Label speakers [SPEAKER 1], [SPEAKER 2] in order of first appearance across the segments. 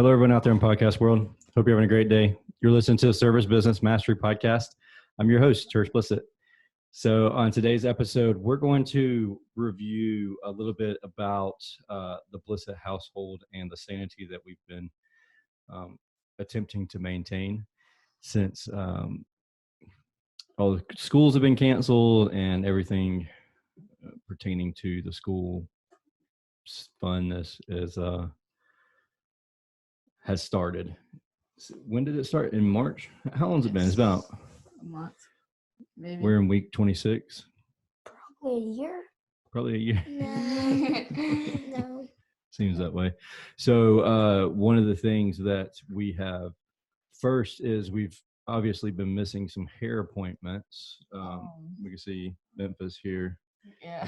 [SPEAKER 1] Hello, everyone out there in podcast world. Hope you're having a great day. You're listening to the Service Business Mastery Podcast. I'm your host, Church Blissett. So on today's episode, we're going to review a little bit about the Blissett household and the sanity that we've been attempting to maintain since all the schools have been canceled and everything pertaining to the school funness has started. When did it start? In March? How long has it been? It's about
[SPEAKER 2] a month. Maybe.
[SPEAKER 1] We're in week 26.
[SPEAKER 3] Probably a year.
[SPEAKER 1] Probably a year.
[SPEAKER 3] No.
[SPEAKER 1] Seems that way. So one of the things that we have first is we've obviously been missing some hair appointments. We can see Memphis here.
[SPEAKER 2] Yeah.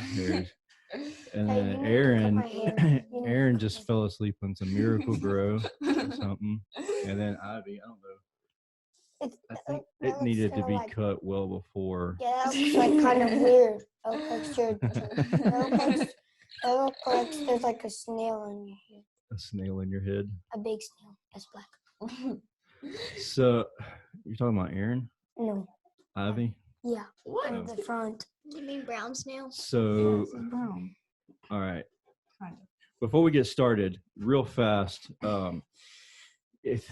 [SPEAKER 1] And then Aaron just fell asleep on some Miracle Grow or something. And then Ivy, I don't know. I think it needed to be cut well before.
[SPEAKER 3] Yeah, that looks like kind of weird. It looks like there's like a snail in your head.
[SPEAKER 1] A snail in your head?
[SPEAKER 3] A big snail. That's black.
[SPEAKER 1] So, you're talking about Aaron?
[SPEAKER 3] No.
[SPEAKER 1] Ivy?
[SPEAKER 3] Yeah.
[SPEAKER 2] What?
[SPEAKER 3] On the front.
[SPEAKER 4] You mean brown snail?
[SPEAKER 1] So,
[SPEAKER 2] Brown.
[SPEAKER 1] all right.
[SPEAKER 2] Kind of.
[SPEAKER 1] Before we get started, real fast, if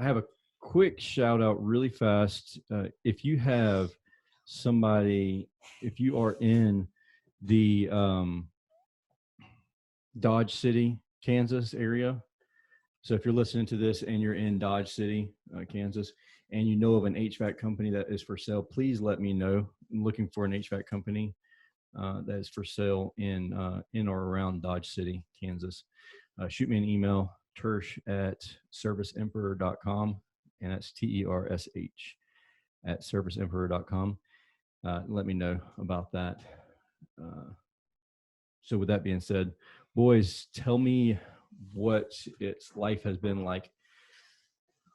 [SPEAKER 1] I have a quick shout out really fast. If you have somebody, if you are in the Dodge City, Kansas area, so if you're listening to this and you're in Dodge City, Kansas, and you know of an HVAC company that is for sale, please let me know. I'm looking for an HVAC company that is for sale in or around Dodge City, Kansas. Shoot me an email, tersh@serviceemperor.com, and that's TERSH @serviceemperor.com. Let me know about that. So with that being said, boys, tell me what its life has been like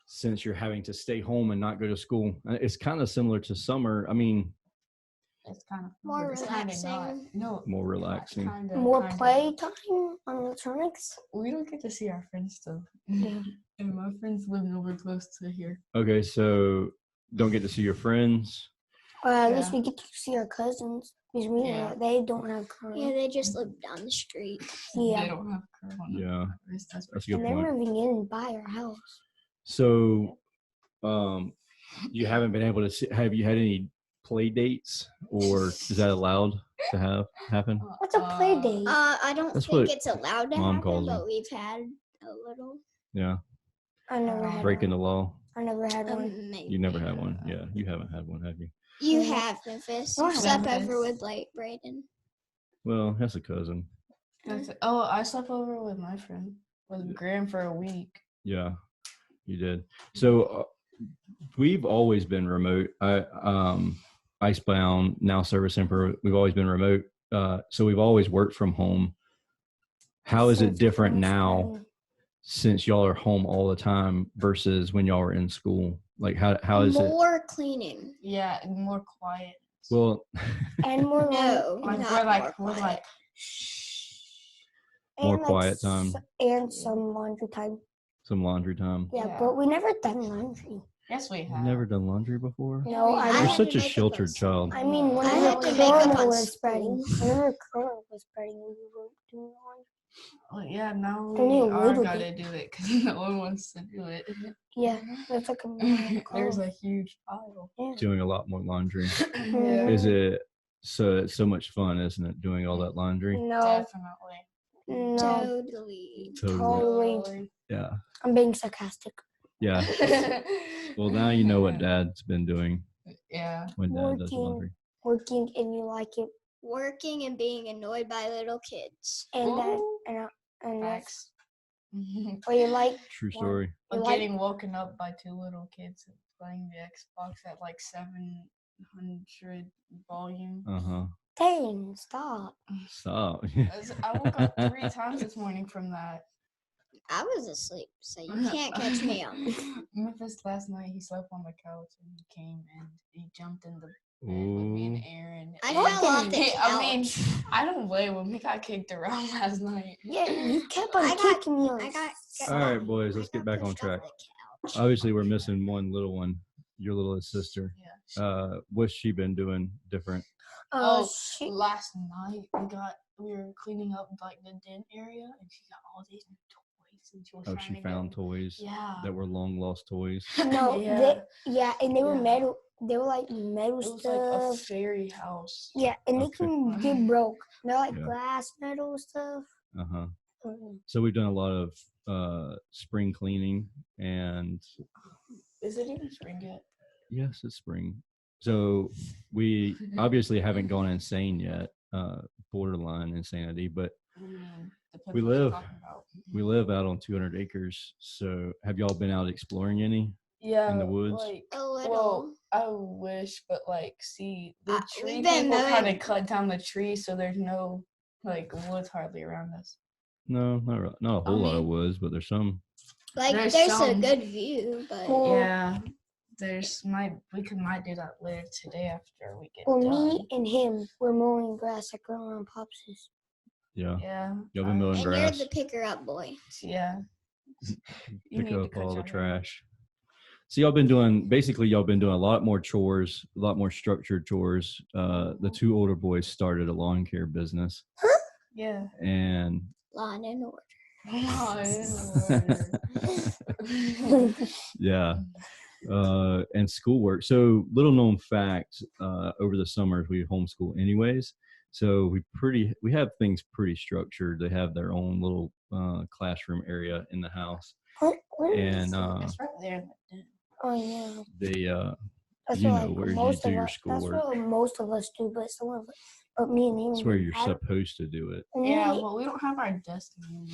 [SPEAKER 1] since you're having to stay home and not go to school. It's kind of similar to summer. I mean,
[SPEAKER 2] it's kind of
[SPEAKER 4] more
[SPEAKER 2] relaxing.
[SPEAKER 1] More relaxing.
[SPEAKER 3] More play time on electronics.
[SPEAKER 2] We don't get to see our friends though.
[SPEAKER 3] Yeah.
[SPEAKER 2] And my friends live nowhere close to here.
[SPEAKER 1] Okay, so don't get to see your friends.
[SPEAKER 3] At least we get to see our cousins. Because they don't have current.
[SPEAKER 4] Yeah, they just live down the street.
[SPEAKER 3] Yeah.
[SPEAKER 2] They don't have current on
[SPEAKER 1] Yeah.
[SPEAKER 2] That's
[SPEAKER 1] a good
[SPEAKER 3] And they're
[SPEAKER 1] point.
[SPEAKER 3] moving in by our house.
[SPEAKER 1] So, you haven't been able to see, have you had any play dates, or is that allowed to happen?
[SPEAKER 3] What's a play date?
[SPEAKER 4] I don't
[SPEAKER 1] That's
[SPEAKER 4] think
[SPEAKER 1] what
[SPEAKER 4] it's allowed to
[SPEAKER 1] Mom
[SPEAKER 4] happen,
[SPEAKER 1] calls them.
[SPEAKER 4] but we've had a little.
[SPEAKER 1] Yeah.
[SPEAKER 3] I never had
[SPEAKER 1] Breaking
[SPEAKER 3] one.
[SPEAKER 1] the law.
[SPEAKER 3] I never had one.
[SPEAKER 4] Maybe.
[SPEAKER 1] You never had one. Yeah, you haven't had one, have you?
[SPEAKER 4] You have, Memphis.
[SPEAKER 3] No, I
[SPEAKER 4] You slept
[SPEAKER 2] haven't.
[SPEAKER 4] over with like Brayden.
[SPEAKER 1] Well, that's a cousin.
[SPEAKER 2] I slept over with my friend, with Graham, for a week.
[SPEAKER 1] Yeah, you did. So we've always been remote. Icebound, now Service Emperor. We've always been remote. So we've always worked from home. How is it different now, since y'all are home all the time versus when y'all were in school? Like how is it?
[SPEAKER 4] More cleaning.
[SPEAKER 2] Yeah, and more quiet.
[SPEAKER 1] Well,
[SPEAKER 3] And more
[SPEAKER 4] No,
[SPEAKER 2] Like
[SPEAKER 4] not
[SPEAKER 2] we're
[SPEAKER 4] more
[SPEAKER 2] like
[SPEAKER 1] more
[SPEAKER 3] and
[SPEAKER 1] quiet time.
[SPEAKER 3] And some laundry time.
[SPEAKER 1] some laundry time.
[SPEAKER 3] Yeah,
[SPEAKER 2] Yeah.
[SPEAKER 3] but we never done laundry.
[SPEAKER 2] yes, we
[SPEAKER 1] You've
[SPEAKER 2] have.
[SPEAKER 1] never done laundry before?
[SPEAKER 3] No,
[SPEAKER 4] I
[SPEAKER 1] You're
[SPEAKER 4] had
[SPEAKER 1] such
[SPEAKER 4] to
[SPEAKER 1] a
[SPEAKER 4] make up
[SPEAKER 1] sheltered
[SPEAKER 4] on
[SPEAKER 1] child.
[SPEAKER 3] I mean,
[SPEAKER 4] I
[SPEAKER 3] whenever
[SPEAKER 4] had to make up
[SPEAKER 3] Corona
[SPEAKER 4] on
[SPEAKER 3] was spreading,
[SPEAKER 4] school.
[SPEAKER 3] whenever Corona was spreading, we were doing laundry.
[SPEAKER 2] Well, yeah, now
[SPEAKER 3] Only
[SPEAKER 2] we
[SPEAKER 3] a
[SPEAKER 2] are
[SPEAKER 3] little
[SPEAKER 2] gotta do it because no one wants to do it.
[SPEAKER 3] Yeah, it's like a mini
[SPEAKER 2] There's
[SPEAKER 3] car.
[SPEAKER 2] a huge pile.
[SPEAKER 3] Yeah.
[SPEAKER 1] Doing a lot more laundry.
[SPEAKER 3] Mhm.
[SPEAKER 1] Is it so? It's so much fun, isn't it? Doing all that laundry.
[SPEAKER 3] No,
[SPEAKER 2] Definitely.
[SPEAKER 3] no,
[SPEAKER 4] Totally.
[SPEAKER 3] totally.
[SPEAKER 1] Yeah.
[SPEAKER 3] I'm being sarcastic.
[SPEAKER 1] Yeah. Well, now you know what Dad's been doing
[SPEAKER 2] Yeah.
[SPEAKER 1] when Dad does
[SPEAKER 3] Working.
[SPEAKER 1] laundry.
[SPEAKER 3] Working and you like it,
[SPEAKER 4] Working and being annoyed by little kids.
[SPEAKER 3] and that,
[SPEAKER 2] Ooh.
[SPEAKER 3] and that's
[SPEAKER 2] Facts.
[SPEAKER 3] what you like.
[SPEAKER 1] True story.
[SPEAKER 3] You
[SPEAKER 2] I'm
[SPEAKER 3] like-
[SPEAKER 2] getting woken up by two little kids playing the Xbox at like 700 volume.
[SPEAKER 3] Dang, stop.
[SPEAKER 1] Stop.
[SPEAKER 2] I woke up 3 times this morning from that.
[SPEAKER 4] I was asleep, so you can't catch me on.
[SPEAKER 2] Memphis last night, he slept on the couch and he came and he jumped in the bed with me and Aaron.
[SPEAKER 4] I
[SPEAKER 2] and-
[SPEAKER 4] fell off the
[SPEAKER 2] I mean,
[SPEAKER 4] couch.
[SPEAKER 2] I don't blame him. He got kicked around last night.
[SPEAKER 3] Yeah, you kept on
[SPEAKER 4] I got-
[SPEAKER 3] kicking me on.
[SPEAKER 4] I got.
[SPEAKER 1] All right, boys, let's
[SPEAKER 4] I
[SPEAKER 1] get
[SPEAKER 4] got
[SPEAKER 1] back on
[SPEAKER 4] pushed off
[SPEAKER 1] track.
[SPEAKER 4] the couch.
[SPEAKER 1] Obviously, we're missing one little one, your little sister.
[SPEAKER 2] Yeah.
[SPEAKER 1] What's she been doing different?
[SPEAKER 2] Oh,
[SPEAKER 3] She,
[SPEAKER 2] last night we were cleaning up like the den area, and she got all these new toys, and she was
[SPEAKER 1] Oh,
[SPEAKER 2] trying
[SPEAKER 1] she
[SPEAKER 2] to
[SPEAKER 1] found
[SPEAKER 2] get.
[SPEAKER 1] toys
[SPEAKER 2] Yeah.
[SPEAKER 1] that were long lost toys.
[SPEAKER 3] no,
[SPEAKER 2] Yeah.
[SPEAKER 3] and they were
[SPEAKER 2] Yeah.
[SPEAKER 3] metal. They were like metal
[SPEAKER 2] It was
[SPEAKER 3] stuff.
[SPEAKER 2] like a fairy house.
[SPEAKER 3] Yeah, and they
[SPEAKER 1] Okay.
[SPEAKER 3] can get broke. They're like
[SPEAKER 1] Yeah.
[SPEAKER 3] glass metal stuff.
[SPEAKER 1] Uh-huh.
[SPEAKER 3] Mm.
[SPEAKER 1] So we've done a lot of spring cleaning, and
[SPEAKER 2] Is it even spring yet?
[SPEAKER 1] yes, it's spring. So we obviously haven't gone insane yet, borderline insanity, but
[SPEAKER 2] Depends
[SPEAKER 1] We
[SPEAKER 2] what you're
[SPEAKER 1] live.
[SPEAKER 2] talking about.
[SPEAKER 1] we live out on 200 acres. So have y'all been out exploring any?
[SPEAKER 2] Yeah,
[SPEAKER 1] in the woods?
[SPEAKER 2] Like,
[SPEAKER 4] A little.
[SPEAKER 2] well, I wish, but like, see, the tree
[SPEAKER 4] we've been
[SPEAKER 2] people kind
[SPEAKER 4] mowing-
[SPEAKER 2] of cut down the tree, so there's no like woods hardly around us.
[SPEAKER 1] No, not a whole lot of
[SPEAKER 2] mean-
[SPEAKER 1] woods, but there's some.
[SPEAKER 4] like
[SPEAKER 2] there's
[SPEAKER 4] there's a
[SPEAKER 2] some-
[SPEAKER 4] good view, but
[SPEAKER 3] Well,
[SPEAKER 2] Yeah, we might do that later today after we get
[SPEAKER 3] well,
[SPEAKER 2] done.
[SPEAKER 3] me and him were mowing grass like around Pops's.
[SPEAKER 1] Yeah,
[SPEAKER 2] Yeah.
[SPEAKER 1] y'all been mowing
[SPEAKER 4] and
[SPEAKER 1] grass,
[SPEAKER 4] you're the picker up boy.
[SPEAKER 2] Yeah. You
[SPEAKER 1] pick
[SPEAKER 2] need to
[SPEAKER 1] up
[SPEAKER 2] cut
[SPEAKER 1] all the
[SPEAKER 2] your hair.
[SPEAKER 1] trash. So y'all been doing a lot more chores, a lot more structured chores. The two older boys started a lawn care business,
[SPEAKER 2] Yeah.
[SPEAKER 1] and
[SPEAKER 4] Lawn and order.
[SPEAKER 1] yeah, and schoolwork. So little known fact, over the summers we homeschool anyways. So we have things pretty structured. They have their own little classroom area in the house, and
[SPEAKER 2] It's right there.
[SPEAKER 3] oh yeah,
[SPEAKER 1] they
[SPEAKER 3] that's
[SPEAKER 1] you
[SPEAKER 3] what,
[SPEAKER 1] know,
[SPEAKER 3] like,
[SPEAKER 1] where you
[SPEAKER 3] most
[SPEAKER 1] do
[SPEAKER 3] of
[SPEAKER 1] your
[SPEAKER 3] us. That's
[SPEAKER 1] schoolwork.
[SPEAKER 3] what most of us do, but some of but me and Aaron.
[SPEAKER 1] that's where you're
[SPEAKER 3] I don't-
[SPEAKER 1] supposed to do it.
[SPEAKER 3] me
[SPEAKER 2] Yeah,
[SPEAKER 3] and-
[SPEAKER 2] well, we don't have our desk anymore.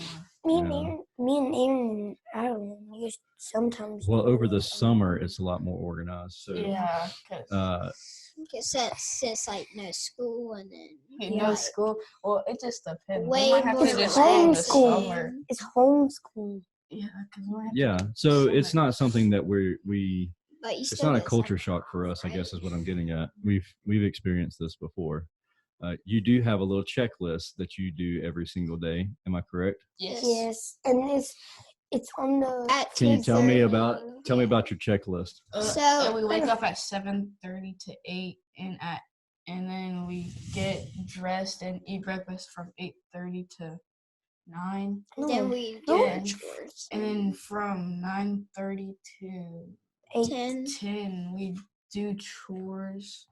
[SPEAKER 3] Me and Aaron, I don't know. We just sometimes.
[SPEAKER 1] Well,
[SPEAKER 3] do
[SPEAKER 1] over the
[SPEAKER 3] it.
[SPEAKER 1] summer it's a lot more organized. So
[SPEAKER 2] Yeah, because
[SPEAKER 4] Since like no school and then
[SPEAKER 2] no
[SPEAKER 3] yeah.
[SPEAKER 2] school. Well, it just depends.
[SPEAKER 4] way
[SPEAKER 2] we might have
[SPEAKER 4] more
[SPEAKER 2] to just go in the
[SPEAKER 3] homeschool.
[SPEAKER 2] summer.
[SPEAKER 3] It's homeschool.
[SPEAKER 2] Yeah, because we might have
[SPEAKER 1] yeah,
[SPEAKER 2] to go
[SPEAKER 1] so
[SPEAKER 2] in the
[SPEAKER 1] it's
[SPEAKER 2] summer.
[SPEAKER 1] not something that we
[SPEAKER 4] but you
[SPEAKER 1] it's
[SPEAKER 4] still
[SPEAKER 1] not a
[SPEAKER 4] get
[SPEAKER 1] culture
[SPEAKER 4] some
[SPEAKER 1] shock for us, I guess is what I'm
[SPEAKER 4] right?
[SPEAKER 1] getting at. We've experienced this before. You do have a little checklist that you do every single day. Am I correct?
[SPEAKER 2] Yes.
[SPEAKER 3] Yes, and it's on the.
[SPEAKER 4] At
[SPEAKER 1] Can you tell me
[SPEAKER 4] 2:30.
[SPEAKER 1] about your checklist?
[SPEAKER 4] So-
[SPEAKER 2] and we wake up at 7:30 to 8, and then we get dressed and eat breakfast from 8:30 to 9,
[SPEAKER 4] Then we do
[SPEAKER 3] No.
[SPEAKER 4] our chores.
[SPEAKER 2] and then from 9:30 to
[SPEAKER 4] 10
[SPEAKER 2] 10 we do chores.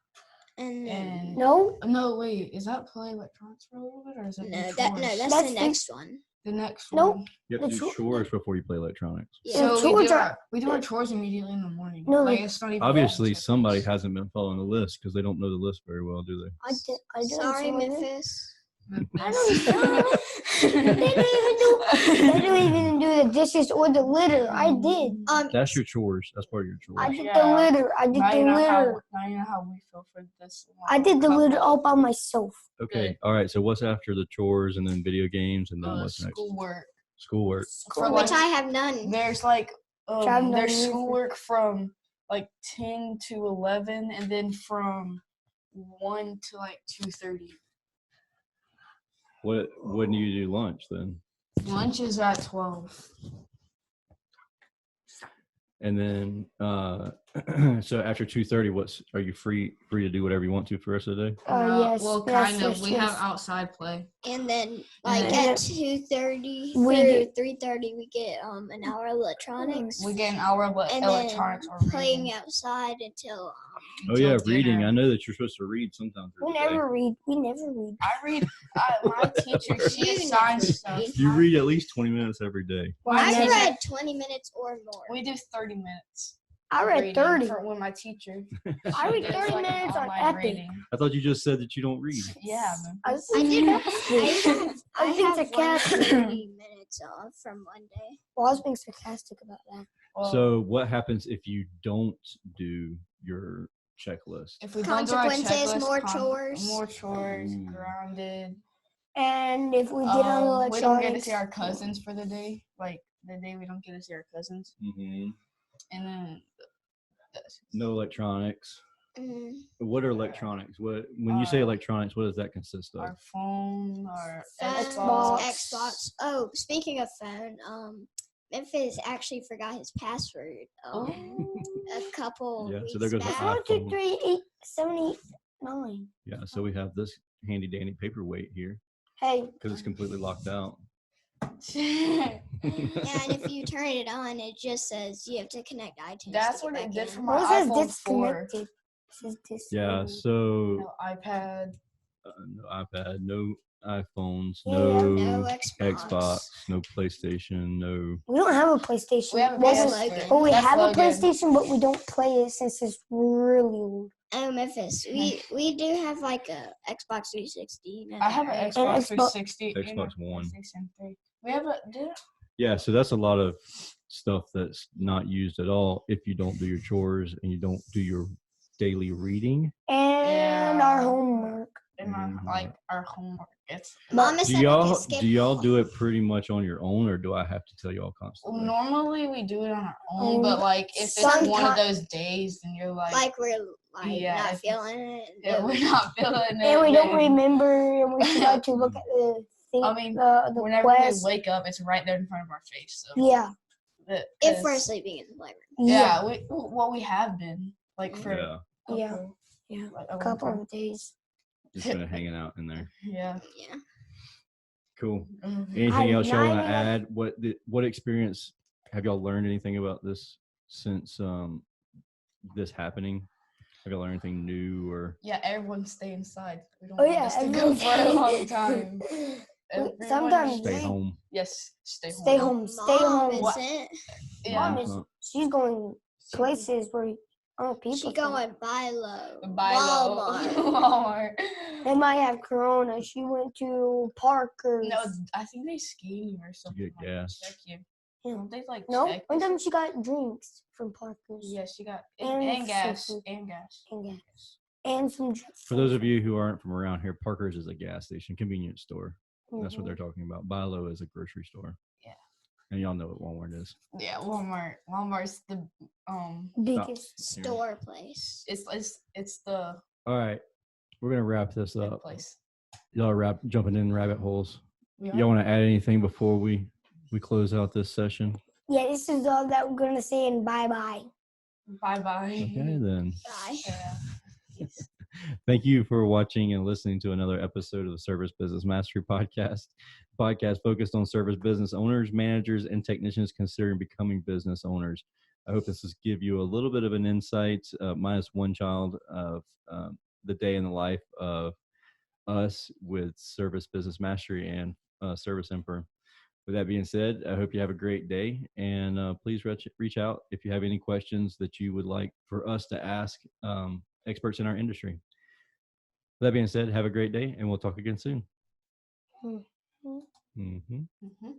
[SPEAKER 4] and then
[SPEAKER 2] And
[SPEAKER 3] No,
[SPEAKER 2] wait, is that play electronics for a little bit, or is it
[SPEAKER 4] that's
[SPEAKER 3] That's
[SPEAKER 4] the
[SPEAKER 3] the-
[SPEAKER 4] next one.
[SPEAKER 2] the next
[SPEAKER 3] Nope.
[SPEAKER 2] one?
[SPEAKER 1] You have to
[SPEAKER 3] The
[SPEAKER 1] do chores before you play electronics.
[SPEAKER 4] Yeah.
[SPEAKER 2] So we
[SPEAKER 3] chores
[SPEAKER 2] do,
[SPEAKER 3] are-
[SPEAKER 2] we do our chores immediately in the morning.
[SPEAKER 3] No,
[SPEAKER 2] like it's not even
[SPEAKER 1] Obviously,
[SPEAKER 2] on the
[SPEAKER 1] somebody
[SPEAKER 2] checklist.
[SPEAKER 1] hasn't been following the list because they don't know the list very well, do they?
[SPEAKER 3] I did.
[SPEAKER 4] Sorry, Memphis.
[SPEAKER 3] I don't They don't even do the dishes or the litter. I did.
[SPEAKER 1] That's your chores. That's part of your chores.
[SPEAKER 3] I did the
[SPEAKER 2] Yeah.
[SPEAKER 3] litter. I did
[SPEAKER 2] Now
[SPEAKER 3] the
[SPEAKER 2] you know
[SPEAKER 3] litter.
[SPEAKER 2] now you know how we feel for this.
[SPEAKER 3] I did the
[SPEAKER 2] couple.
[SPEAKER 3] litter all by myself.
[SPEAKER 1] Okay. All right. So what's after the chores and then video games and then what's next?
[SPEAKER 2] Schoolwork.
[SPEAKER 1] Schoolwork.
[SPEAKER 2] For
[SPEAKER 4] Which
[SPEAKER 2] like,
[SPEAKER 4] I have none.
[SPEAKER 2] there's like
[SPEAKER 3] Which I've done
[SPEAKER 2] there's
[SPEAKER 3] either.
[SPEAKER 2] schoolwork from like 10 to 11, and then from 1 to like 2:30.
[SPEAKER 1] When do you do lunch then?
[SPEAKER 2] Lunch is at 12.
[SPEAKER 1] And then so after 2:30, are you free to do whatever you want to for the rest of the day?
[SPEAKER 3] Yes.
[SPEAKER 2] Well,
[SPEAKER 3] yes,
[SPEAKER 2] kind of.
[SPEAKER 3] yes,
[SPEAKER 2] We
[SPEAKER 3] yes.
[SPEAKER 2] have outside play.
[SPEAKER 4] And then like
[SPEAKER 2] then-
[SPEAKER 4] at 2:30
[SPEAKER 3] We
[SPEAKER 4] through
[SPEAKER 3] get-
[SPEAKER 4] 3:30 we get an hour electronics.
[SPEAKER 2] We get an hour of
[SPEAKER 4] and
[SPEAKER 2] electronics
[SPEAKER 4] then
[SPEAKER 2] or
[SPEAKER 4] playing
[SPEAKER 2] reading
[SPEAKER 4] outside until
[SPEAKER 1] Oh
[SPEAKER 2] until
[SPEAKER 1] yeah, reading.
[SPEAKER 2] dinner.
[SPEAKER 1] I know that you're supposed to read sometimes.
[SPEAKER 3] We
[SPEAKER 1] during the day.
[SPEAKER 3] never read. We never read.
[SPEAKER 2] I read. My teacher, she
[SPEAKER 4] You
[SPEAKER 2] assigns
[SPEAKER 4] never
[SPEAKER 2] stuff.
[SPEAKER 4] read.
[SPEAKER 1] You read at least 20 minutes every day.
[SPEAKER 2] My
[SPEAKER 4] I've
[SPEAKER 2] teacher-
[SPEAKER 4] read 20 minutes or more.
[SPEAKER 2] We do 30 minutes.
[SPEAKER 3] I
[SPEAKER 2] of
[SPEAKER 3] read
[SPEAKER 2] reading
[SPEAKER 3] 30.
[SPEAKER 2] for when my teacher.
[SPEAKER 3] I
[SPEAKER 2] she
[SPEAKER 3] read
[SPEAKER 2] does,
[SPEAKER 3] 30
[SPEAKER 2] like, an
[SPEAKER 3] minutes on
[SPEAKER 2] online
[SPEAKER 3] Epic.
[SPEAKER 2] reading.
[SPEAKER 1] I thought you just said that you don't read.
[SPEAKER 2] Yeah, man.
[SPEAKER 3] I
[SPEAKER 4] I did.
[SPEAKER 3] sarcastic.
[SPEAKER 4] I
[SPEAKER 3] was being
[SPEAKER 4] have
[SPEAKER 3] sarcastic.
[SPEAKER 4] 30 minutes off from one day.
[SPEAKER 3] Well, I was being sarcastic about that.
[SPEAKER 2] Well,
[SPEAKER 1] So what happens if you don't do your checklist?
[SPEAKER 2] if we don't do our
[SPEAKER 4] Consequences,
[SPEAKER 2] checklist,
[SPEAKER 4] more chores.
[SPEAKER 2] more chores,
[SPEAKER 1] Ooh.
[SPEAKER 2] grounded.
[SPEAKER 3] And if we get on electronics,
[SPEAKER 2] we don't get to see our cousins for the day. Like the day we don't get to see our cousins,
[SPEAKER 1] Mm-hmm.
[SPEAKER 2] and then
[SPEAKER 1] No electronics. What are electronics? When you say electronics, what does that consist of?
[SPEAKER 2] Our phone, our
[SPEAKER 4] Phones,
[SPEAKER 2] Xbox.
[SPEAKER 4] Xbox. Oh, speaking of phone, Memphis actually forgot his password. A couple
[SPEAKER 1] Yeah,
[SPEAKER 4] weeks
[SPEAKER 1] so there goes the
[SPEAKER 4] back.
[SPEAKER 3] 4, 2,
[SPEAKER 1] iPhone.
[SPEAKER 3] 3, 8, 7, 8, 9.
[SPEAKER 1] Yeah, so we have this handy dandy paperweight here
[SPEAKER 3] Hey,
[SPEAKER 1] because it's completely locked out.
[SPEAKER 4] Yeah, and if you turn it on, it just says you have to connect iTunes.
[SPEAKER 2] That's
[SPEAKER 4] to
[SPEAKER 2] what
[SPEAKER 4] get
[SPEAKER 2] it
[SPEAKER 4] back
[SPEAKER 2] did
[SPEAKER 4] in.
[SPEAKER 2] for my
[SPEAKER 3] what says
[SPEAKER 2] iPhone 4.
[SPEAKER 3] disconnected? It says
[SPEAKER 1] Yeah,
[SPEAKER 3] disabled.
[SPEAKER 1] so
[SPEAKER 2] No iPad.
[SPEAKER 1] no iPad, no iPhones,
[SPEAKER 3] Yeah.
[SPEAKER 1] no
[SPEAKER 4] No
[SPEAKER 1] Xbox,
[SPEAKER 4] Xbox.
[SPEAKER 1] no PlayStation, no.
[SPEAKER 3] We don't have a PlayStation.
[SPEAKER 2] We have a
[SPEAKER 3] Well,
[SPEAKER 2] PS3.
[SPEAKER 3] well, we
[SPEAKER 2] That's
[SPEAKER 3] have
[SPEAKER 2] Logan.
[SPEAKER 3] a PlayStation, but we don't play it since it's really old.
[SPEAKER 4] Oh, Memphis, we do have like a Xbox 360.
[SPEAKER 2] I have an
[SPEAKER 3] And
[SPEAKER 2] Xbox
[SPEAKER 3] Xbox-
[SPEAKER 2] 360 and a
[SPEAKER 1] Xbox One.
[SPEAKER 2] PlayStation 3. We have a
[SPEAKER 1] Yeah, so that's a lot of stuff that's not used at all if you don't do your chores and you don't do your daily reading.
[SPEAKER 3] And our homework.
[SPEAKER 2] in our homework. It's
[SPEAKER 4] Mama said I could skip.
[SPEAKER 1] Do y'all do it pretty much on your own, or do I have to tell y'all constantly?
[SPEAKER 2] normally we do it on our own, but like if it's one of
[SPEAKER 3] Sometimes-
[SPEAKER 2] those days and you're like
[SPEAKER 4] We're
[SPEAKER 2] Yeah,
[SPEAKER 4] not
[SPEAKER 2] if
[SPEAKER 4] feeling it.
[SPEAKER 2] yeah, we're not feeling it,
[SPEAKER 3] And we don't
[SPEAKER 2] then-
[SPEAKER 3] remember, and we forgot to look at the thing.
[SPEAKER 2] I mean,
[SPEAKER 3] the
[SPEAKER 2] whenever
[SPEAKER 3] quest.
[SPEAKER 2] we wake up, it's right there in front of our face. So
[SPEAKER 3] Yeah.
[SPEAKER 4] If we're sleeping in the playroom.
[SPEAKER 2] yeah, we have been like for
[SPEAKER 1] Yeah,
[SPEAKER 3] A couple of days.
[SPEAKER 1] just been hanging out in there.
[SPEAKER 2] Yeah.
[SPEAKER 4] Yeah.
[SPEAKER 1] Cool.
[SPEAKER 2] Mhm.
[SPEAKER 1] Anything else y'all want to
[SPEAKER 3] not
[SPEAKER 1] add? What experience have y'all learned anything about this since this happening? Have y'all learned anything new or?
[SPEAKER 2] Yeah, everyone stay inside. We don't
[SPEAKER 3] Oh
[SPEAKER 2] want
[SPEAKER 3] yeah,
[SPEAKER 2] this to go for a long time. Everyone
[SPEAKER 3] Sometimes
[SPEAKER 1] Stay home.
[SPEAKER 2] Yes, stay home.
[SPEAKER 3] Stay home. Stay
[SPEAKER 4] Mom
[SPEAKER 3] home.
[SPEAKER 4] isn't.
[SPEAKER 2] Yeah.
[SPEAKER 3] Mom is. She's going places where people.
[SPEAKER 4] She going buy low.
[SPEAKER 2] Buy low.
[SPEAKER 4] Walmart.
[SPEAKER 2] Walmart.
[SPEAKER 3] They might have Corona. She went to Parker's.
[SPEAKER 2] No, I think they ski or something.
[SPEAKER 1] get
[SPEAKER 2] like
[SPEAKER 1] gas.
[SPEAKER 2] Check you.
[SPEAKER 3] Yeah.
[SPEAKER 2] They like
[SPEAKER 3] No,
[SPEAKER 2] check
[SPEAKER 3] one
[SPEAKER 2] you.
[SPEAKER 3] time she got drinks from Parker's.
[SPEAKER 2] Yeah, she got
[SPEAKER 3] And
[SPEAKER 2] and gas
[SPEAKER 3] seafood.
[SPEAKER 2] and gas.
[SPEAKER 3] And gas. And some.
[SPEAKER 1] For those of you who aren't from around here, Parker's is a gas station, convenience store. That's what
[SPEAKER 3] Mhm.
[SPEAKER 1] they're talking about. Bilo is a grocery store.
[SPEAKER 2] Yeah.
[SPEAKER 1] And y'all know what Walmart is.
[SPEAKER 2] Yeah, Walmart. Walmart's the
[SPEAKER 3] biggest.
[SPEAKER 4] Store place.
[SPEAKER 2] it's the
[SPEAKER 1] All right, we're gonna wrap this
[SPEAKER 2] big
[SPEAKER 1] up.
[SPEAKER 2] place.
[SPEAKER 1] Y'all are jumping in rabbit holes.
[SPEAKER 2] We
[SPEAKER 1] Y'all want to add anything before we close out this session?
[SPEAKER 3] Yeah, this is all that we're gonna say, and bye bye.
[SPEAKER 2] Bye bye.
[SPEAKER 1] Okay, then.
[SPEAKER 4] Bye.
[SPEAKER 2] Yeah. Yes.
[SPEAKER 1] Thank you for watching and listening to another episode of the Service Business Mastery Podcast. Podcast focused on service business owners, managers, and technicians considering becoming business owners. I hope this has give you a little bit of an insight, minus one child, of the day in the life of us with Service Business Mastery and Service Emperor. With that being said, I hope you have a great day, and please reach out if you have any questions that you would like for us to ask experts in our industry. With that being said, have a great day, and we'll talk again soon.
[SPEAKER 3] Mhm.
[SPEAKER 1] Mm-hmm.
[SPEAKER 2] Mhm.